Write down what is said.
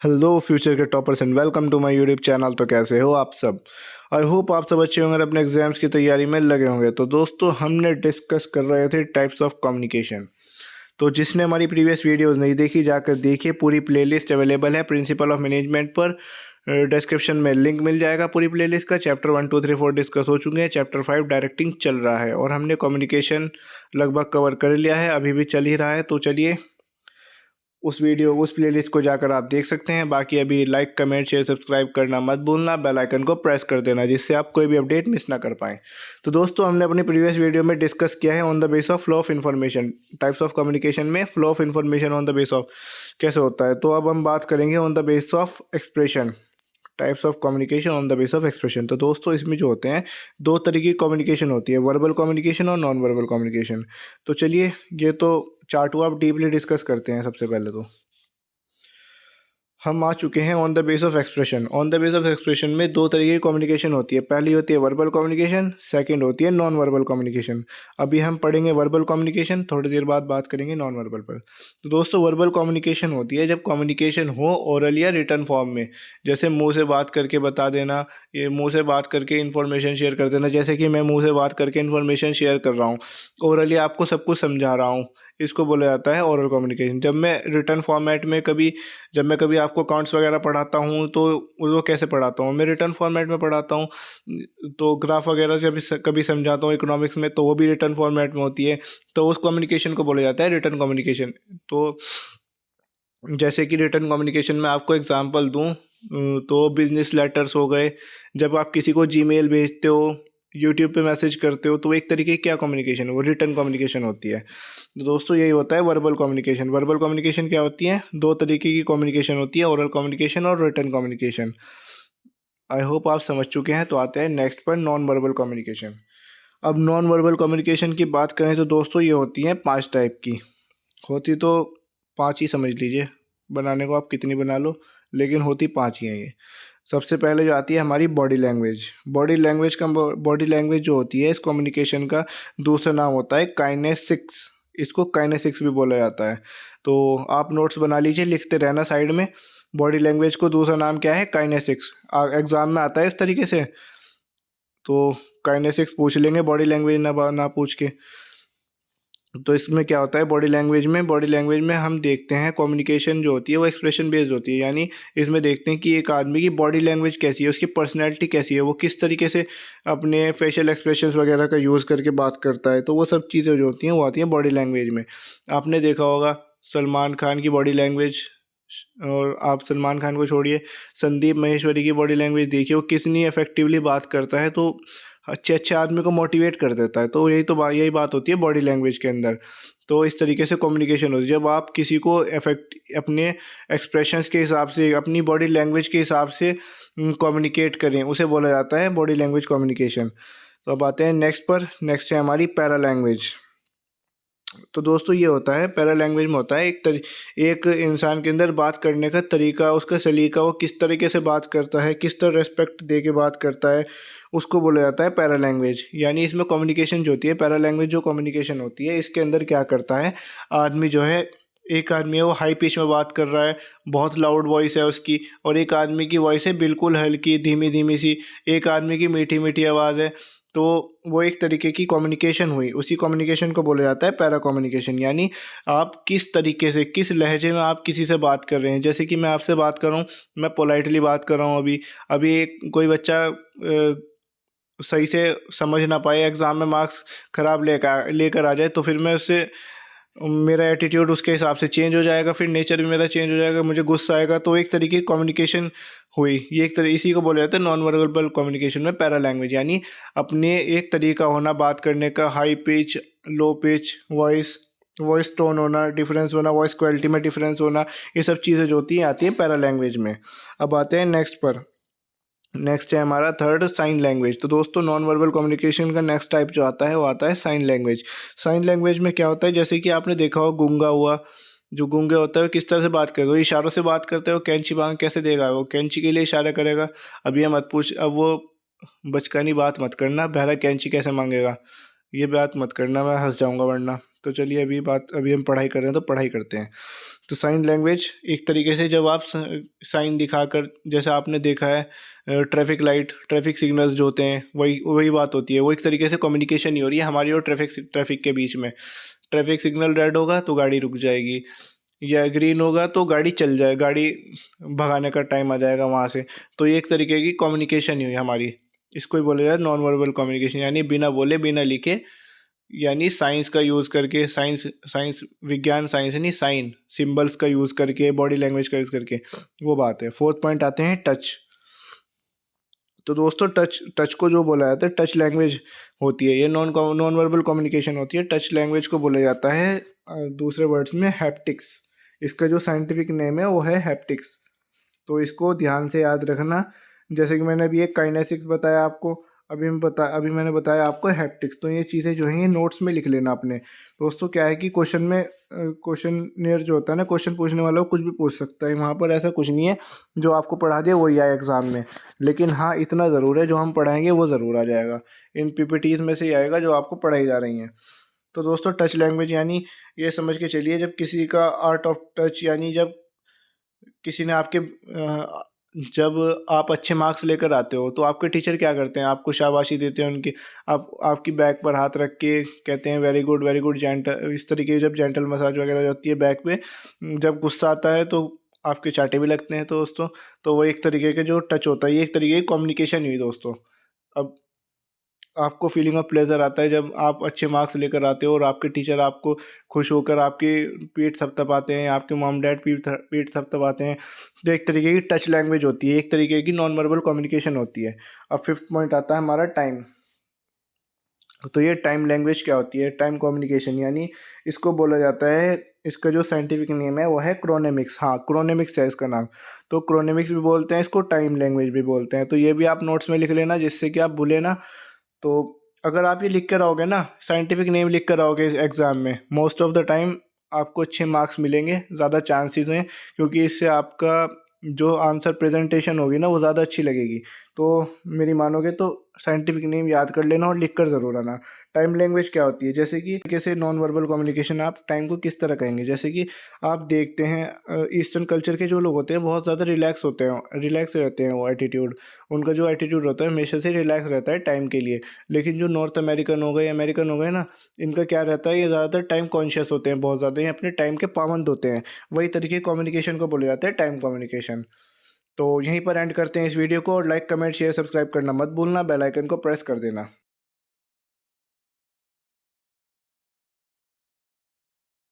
Hello future के toppers and welcome to my YouTube channel. तो कैसे हो आप सब? आई होप आप सब अच्छे होंगे और अपने एग्जाम्स की तैयारी में लगे होंगे। तो दोस्तों, हमने डिस्कस कर रहे थे टाइप्स ऑफ कम्युनिकेशन। तो जिसने हमारी प्रीवियस वीडियोस नहीं देखी, जाकर देखिए। पूरी प्लेलिस्ट अवेलेबल है प्रिंसिपल ऑफ मैनेजमेंट पर। डिस्क्रिप्शन में लिंक मिल जाएगा पूरी प्लेलिस्ट का। चैप्टर 1, 2, 3, 4 डिस्कस हो चुके हैं। चैप्टर 5 डायरेक्टिंग चल रहा है और हमने कम्युनिकेशन लगभग कवर कर लिया है, अभी भी चल ही रहा है। तो चलिए उस प्लेलिस्ट को जाकर आप देख सकते हैं। बाकी अभी लाइक कमेंट शेयर सब्सक्राइब करना मत भूलना, बेल आइकन को प्रेस कर देना, जिससे आप कोई भी अपडेट मिस ना कर पाएँ। तो दोस्तों, हमने अपनी प्रीवियस वीडियो में डिस्कस किया है on the base of flow of information. Types of communication में flow of information on the base of कैसे होता है। तो अब हम बात करेंगे on the base of expression. Types of communication on the base of expression. तो दोस्तों, इसमें जो होते हैं दो तरीके की कम्युनिकेशन होती है, वर्बल कम्युनिकेशन और नॉन वर्बल कम्युनिकेशन। तो चलिए, ये तो चार्ट को आप डीपली डिस्कस करते हैं। सबसे पहले तो हम आ चुके हैं on the base of expression. On the base of expression में दो तरीके की कम्युनिकेशन होती है। पहली होती है वर्बल कम्युनिकेशन, सेकंड होती है नॉन वर्बल कम्युनिकेशन। अभी हम पढ़ेंगे वर्बल कम्युनिकेशन, थोड़ी देर बाद बात करेंगे नॉन वर्बल पर। तो दोस्तों, वर्बल कम्युनिकेशन होती है जब कम्युनिकेशन हो ओरल या रिटर्न फॉर्म में। जैसे मुंह से बात करके बता देना, ये मुंह से बात करके इन्फॉर्मेशन शेयर कर देना। जैसे कि मैं मुंह से बात करके इन्फॉर्मेशन शेयर कर रहा हूँ, ओरली आपको सब कुछ समझा रहा हूँ, इसको बोला जाता है ओरल कम्युनिकेशन। जब मैं रिटर्न फॉर्मेट में जब मैं कभी आपको अकाउंट्स वगैरह पढ़ाता हूँ, तो वो कैसे पढ़ाता हूँ, मैं रिटर्न फॉर्मेट में पढ़ाता हूँ। तो ग्राफ वगैरह जब कभी समझाता हूँ इकोनॉमिक्स में, तो वो भी रिटर्न फॉर्मेट में होती है। तो उस कम्युनिकेशन को बोला जाता है रिटर्न कम्युनिकेशन। तो जैसे कि रिटर्न कम्युनिकेशन में आपको एग्जांपल दूं, तो बिजनेस लेटर्स हो गए। जब आप किसी को जीमेल भेजते हो, यूट्यूब पे मैसेज करते हो, तो वो एक तरीके की क्या कम्युनिकेशन है, वो रिटर्न कम्युनिकेशन होती है। तो दोस्तों, यही होता है वर्बल कम्युनिकेशन। वर्बल कम्युनिकेशन क्या होती है? दो तरीके की कम्युनिकेशन होती है, ओरल कम्युनिकेशन और रिटर्न कम्युनिकेशन। आई होप आप समझ चुके हैं। तो आते हैं नेक्स्ट पर, नॉन वर्बल कम्युनिकेशन। अब नॉन वर्बल कम्युनिकेशन की बात करें तो दोस्तों, ये होती हैं 5 टाइप की। होती तो 5 ही समझ लीजिए, बनाने को आप कितनी बना लो, लेकिन होती 5 ही हैं ये। सबसे पहले जो आती है हमारी बॉडी लैंग्वेज। बॉडी लैंग्वेज जो होती है इस कम्युनिकेशन का दूसरा नाम होता है काइनेसिक्स। इसको काइनेसिक्स भी बोला जाता है। तो आप नोट्स बना लीजिए, लिखते रहना साइड में। बॉडी लैंग्वेज को दूसरा नाम क्या है? काइनेसिक्स। एग्जाम में आता है इस तरीके से। तो काइनेसिक्स पूछ लेंगे, बॉडी लैंग्वेज ना पूछ के। तो इसमें क्या होता है बॉडी लैंग्वेज में हम देखते हैं कम्युनिकेशन जो होती है वो एक्सप्रेशन बेस्ड होती है। यानी इसमें देखते हैं कि एक आदमी की बॉडी लैंग्वेज कैसी है, उसकी पर्सनैलिटी कैसी है, वो किस तरीके से अपने फेशियल एक्सप्रेशंस वगैरह का यूज़ करके बात करता है। तो वो सब चीज़ें जो होती हैं वो आती हैं बॉडी लैंग्वेज में। आपने देखा होगा सलमान खान की बॉडी लैंग्वेज, और आप सलमान खान को छोड़िए, संदीप महेश्वरी की बॉडी लैंग्वेज देखिए, वो कितनी इफेक्टिवली बात करता है। तो अच्छे अच्छे आदमी को मोटिवेट कर देता है। तो यही बात होती है बॉडी लैंग्वेज के अंदर। तो इस तरीके से कम्युनिकेशन होती है जब आप किसी को अपने एक्सप्रेशंस के हिसाब से, अपनी बॉडी लैंग्वेज के हिसाब से कम्युनिकेट करें, उसे बोला जाता है बॉडी लैंग्वेज कम्युनिकेशन। तो अब आते हैं नेक्स्ट पर। नेक्स्ट है हमारी पैरा लैंग्वेज। तो दोस्तों, ये होता है पैरा लैंग्वेज में होता है एक इंसान के अंदर बात करने का तरीका, उसका सलीका, वो किस तरीके से बात करता है, किस तरह रेस्पेक्ट दे के बात करता है, उसको बोला जाता है पैरा लैंग्वेज। यानी इसमें कम्युनिकेशन जो होती है, पैरा लैंग्वेज जो कम्युनिकेशन होती है, इसके अंदर क्या करता है, आदमी जो है, एक आदमी है वो हाई पिच में बात कर रहा है, बहुत लाउड वॉइस है उसकी, और एक आदमी की वॉइस है बिल्कुल हल्की धीमी धीमी सी, एक आदमी की मीठी मीठी आवाज़ है। तो वो एक तरीके की कम्युनिकेशन हुई, उसी कम्युनिकेशन को बोला जाता है पैरा कम्युनिकेशन। यानी आप किस तरीके से, किस लहजे में आप किसी से बात कर रहे हैं। जैसे कि मैं आपसे बात कर रहा हूँ, मैं पोलाइटली बात कर रहा हूँ। अभी अभी एक कोई बच्चा सही से समझ ना पाए, एग्ज़ाम में मार्क्स ख़राब लेकर आ जाए, तो फिर मैं उससे, मेरा एटीट्यूड उसके हिसाब से चेंज हो जाएगा, फिर नेचर भी मेरा चेंज हो जाएगा, मुझे गुस्सा आएगा। तो एक तरीके की कम्युनिकेशन हुई, ये इसी को बोला जाता है नॉन वर्बल कम्युनिकेशन में पैरा लैंग्वेज। यानी अपने एक तरीका होना बात करने का, high pitch, low pitch, voice tone होना, डिफरेंस होना, वॉइस क्वालिटी में डिफरेंस होना, ये सब चीज़ें जो होती हैं आती हैं पैरा लैंग्वेज में। अब आते हैं नेक्स्ट पर। नेक्स्ट है हमारा थर्ड, साइन लैंग्वेज। तो दोस्तों, नॉन वर्बल कम्युनिकेशन का नेक्स्ट टाइप जो आता है वो आता है साइन लैंग्वेज। साइन लैंग्वेज में क्या होता है, जैसे कि आपने देखा हो गूंगा हुआ, जो गूंगे होता है वो किस तरह से बात करते हो, इशारों से बात करते हो। कैंची मांग कैसे देगा, वो कैंची के लिए इशारा करेगा। अब ये मत पूछ, अब वो बचकानी बात मत करना, बहरा कैंची कैसे मांगेगा, ये बात मत करना, मैं हंस जाऊंगा वरना। तो चलिए, अभी हम पढ़ाई कर रहे हैं तो पढ़ाई करते हैं। तो साइन लैंग्वेज एक तरीके से जब आप साइन दिखाकर, जैसे आपने देखा है ट्रैफिक लाइट, ट्रैफिक सिग्नल्स जो होते हैं, वही वही बात होती है। वो एक तरीके से कम्युनिकेशन ही हो रही है हमारी और ट्रैफिक के बीच में। ट्रैफिक सिग्नल रेड होगा तो गाड़ी रुक जाएगी, या ग्रीन होगा तो गाड़ी चल जाए, गाड़ी भगाने का टाइम आ जाएगा वहाँ से। तो ये एक तरीके की कम्युनिकेशन ही हुई हमारी। इसको ही बोला जाए नॉन वर्बल कम्युनिकेशन, यानी बिना बोले बिना लिखे, यानी साइंस का यूज़ करके, साइंस साइंस विज्ञान, साइंस नहीं, साइन सिंबल्स का यूज़ करके, बॉडी लैंग्वेज का यूज़ करके, वो बात है। फोर्थ पॉइंट आते हैं टच। तो दोस्तों टच टच को जो बोला जाता है टच लैंग्वेज होती है, ये नॉन वर्बल कम्युनिकेशन होती है। टच लैंग्वेज को बोला जाता है दूसरे वर्ड्स में हैप्टिक्स। इसका जो साइंटिफिक नेम है वो है हैप्टिक्स। तो इसको ध्यान से याद रखना। जैसे कि मैंने अभी एक काइनेसिक्स बताया आपको, अभी मैंने बताया आपको हैप्टिक्स। तो ये चीज़ें जो हैं ये नोट्स में लिख लेना अपने। दोस्तों क्या है कि क्वेश्चन में क्वेश्चनियर जो होता है ना, क्वेश्चन पूछने वाला वो कुछ भी पूछ सकता है, वहाँ पर ऐसा कुछ नहीं है जो आपको पढ़ा दिया वही आए एग्ज़ाम में। लेकिन हाँ, इतना ज़रूर है जो हम पढ़ाएंगे वो ज़रूर आ जाएगा, इन पीपीटीज़ में से ही आएगा जो आपको पढ़ाई जा रही हैं। तो दोस्तों टच लैंग्वेज यानी ये समझ के चलिए, जब किसी का आर्ट ऑफ टच, यानी जब किसी ने आपके जब आप अच्छे मार्क्स लेकर आते हो तो आपके टीचर क्या करते हैं, आपको शाबाशी देते हैं उनकी, आप आपकी बैक पर हाथ रख के कहते हैं वेरी गुड जेंटल, इस तरीके की जब जेंटल मसाज वगैरह होती है बैक पे। जब गुस्सा आता है तो आपके चाटे भी लगते हैं। तो दोस्तों, तो वो एक तरीके के जो टच होता है, ये एक तरीके की कम्युनिकेशन हुई दोस्तों। अब आपको फीलिंग ऑफ प्लेजर आता है जब आप अच्छे मार्क्स लेकर आते हो और आपके टीचर आपको खुश होकर आपकी पीठ थपथपाते हैं, आपके मॉम डैड पीठ थपथपाते हैं। तो एक तरीके की टच लैंग्वेज होती है, एक तरीके की नॉन वर्बल कम्युनिकेशन होती है। अब फिफ्थ पॉइंट आता है हमारा टाइम। तो ये टाइम लैंग्वेज क्या होती है, टाइम कम्युनिकेशन, यानी इसको बोला जाता है, इसका जो साइंटिफिक नेम है वो है क्रोनेमिक्स। हाँ, क्रोनेमिक्स है इसका नाम। तो क्रोनेमिक्स भी बोलते हैं इसको, टाइम लैंग्वेज भी बोलते हैं। तो ये भी आप नोट्स में लिख लेना जिससे कि आप भूले ना। तो अगर आप ये लिख कर आओगे ना, साइंटिफिक नेम लिख कर आओगे एग्ज़ाम में, मोस्ट ऑफ द टाइम आपको अच्छे मार्क्स मिलेंगे, ज़्यादा चांसेस हैं, क्योंकि इससे आपका जो आंसर प्रेजेंटेशन होगी ना वो ज़्यादा अच्छी लगेगी। तो मेरी मानोगे तो साइंटिफिक नेम याद कर लेना और लिख कर ज़रूर आना। टाइम लैंग्वेज क्या होती है, जैसे कि कैसे नॉन वर्बल कम्युनिकेशन, आप टाइम को किस तरह कहेंगे। जैसे कि आप देखते हैं ईस्टर्न कल्चर के जो लोग होते हैं बहुत ज़्यादा रिलैक्स होते हैं, रिलैक्स रहते हैं वो एटीट्यूड, उनका जो एटीट्यूड होता है हमेशा से रिलैक्स रहता है टाइम के लिए। लेकिन जो नॉर्थ अमेरिकन हो गए, अमेरिकन हो गए ना, इनका क्या रहता है, ये ज़्यादातर टाइम कॉन्शियस होते हैं, बहुत ज़्यादा, ये अपने टाइम के पाबंद होते हैं। वही तरीके कम्युनिकेशन को बोले जाते हैं टाइम कम्युनिकेशन। तो यहीं पर एंड करते हैं इस वीडियो को, और लाइक कमेंट शेयर सब्सक्राइब करना मत भूलना, बेल आइकन को प्रेस कर देना।